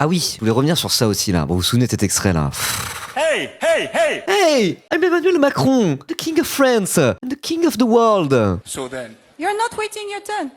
Ah oui, je voulais revenir sur ça aussi là. Bon, vous vous souvenez de cet extrait là? Hey, hey, hey! Hey, I'm Emmanuel Macron, the king of France, and the king of the world. So then, You're not waiting your turn.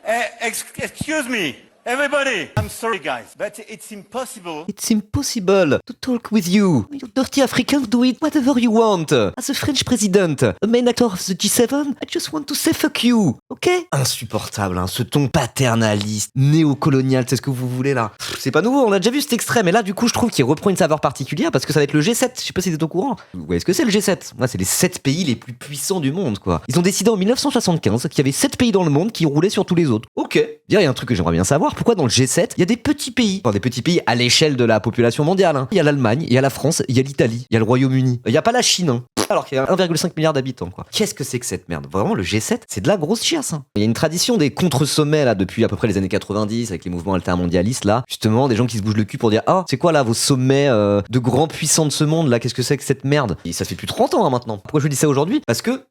excuse me, everybody. I'm sorry, guys, but it's impossible. It's impossible to talk with you. You dirty Africans do it whatever you want. As a French president, a main actor of the G7, I just want to say fuck you, ok? Insupportable, hein, ce ton paternaliste, néocolonial, c'est ce que vous voulez là. C'est pas nouveau, on a déjà vu cet extrait, mais là du coup je trouve qu'il reprend une saveur particulière parce que ça va être le G7, je sais pas si vous êtes au courant. Vous voyez ce que c'est le G7? Moi c'est les 7 pays les plus puissants du monde quoi. Ils ont décidé en 1975 qu'il y avait 7 pays dans le monde qui roulaient sur tous les autres. Ok. Il y a un truc que j'aimerais bien savoir, pourquoi dans le G7 il y a des petits pays? Enfin des petits pays à l'échelle de la population mondiale, hein. Il y a l'Allemagne, il y a la France, il y a l'Italie, il y a le Royaume-Uni. Il y a pas la Chine, hein. Alors qu'il y a 1,5 milliard d'habitants, quoi. Qu'est-ce que c'est que cette merde? Vraiment, le G7, c'est de la grosse chiasse, hein. Il y a une tradition des contre-sommets, là, depuis à peu près les années 90, avec les mouvements altermondialistes, là. Justement, des gens qui se bougent le cul pour dire, ah, c'est quoi, là, vos sommets de grands puissants de ce monde, là? Qu'est-ce que c'est que cette merde? Et ça fait plus de 30 ans, hein, maintenant. Pourquoi je vous dis ça aujourd'hui? Parce que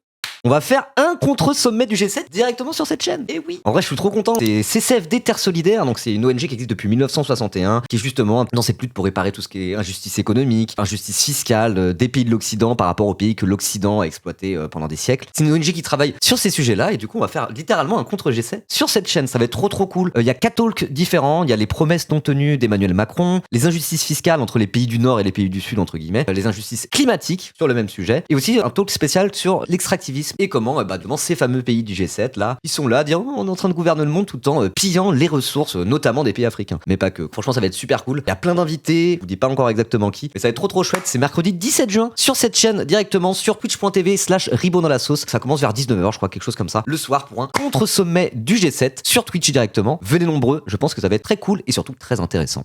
on va faire un contre-sommet du G7 directement sur cette chaîne. Et oui. En vrai, je suis trop content. C'est CCFD Terre Solidaire, donc c'est une ONG qui existe depuis 1961, qui justement dans ses luttes pour réparer tout ce qui est injustice économique, injustice fiscale des pays de l'Occident par rapport aux pays que l'Occident a exploité pendant des siècles. C'est une ONG qui travaille sur ces sujets-là et du coup, on va faire littéralement un contre-G7 sur cette chaîne. Ça va être trop cool. Il y a 4 talks différents. Il y a les promesses non tenues d'Emmanuel Macron, les injustices fiscales entre les pays du Nord et les pays du Sud entre guillemets, les injustices climatiques sur le même sujet, et aussi un talk spécial sur l'extractivisme et comment devant ces fameux pays du G7 là, ils sont là à dire oh, on est en train de gouverner le monde tout en pillant les ressources, notamment des pays africains. Mais pas que. Franchement, ça va être super cool. Il y a plein d'invités, je vous dis pas encore exactement qui, mais ça va être trop chouette. C'est mercredi 17 juin sur cette chaîne directement sur twitch.tv/Ribot dans la sauce. Ça commence vers 19h, je crois, quelque chose comme ça, le soir pour un contre-sommet du G7 sur Twitch directement. Venez nombreux, je pense que ça va être très cool et surtout très intéressant.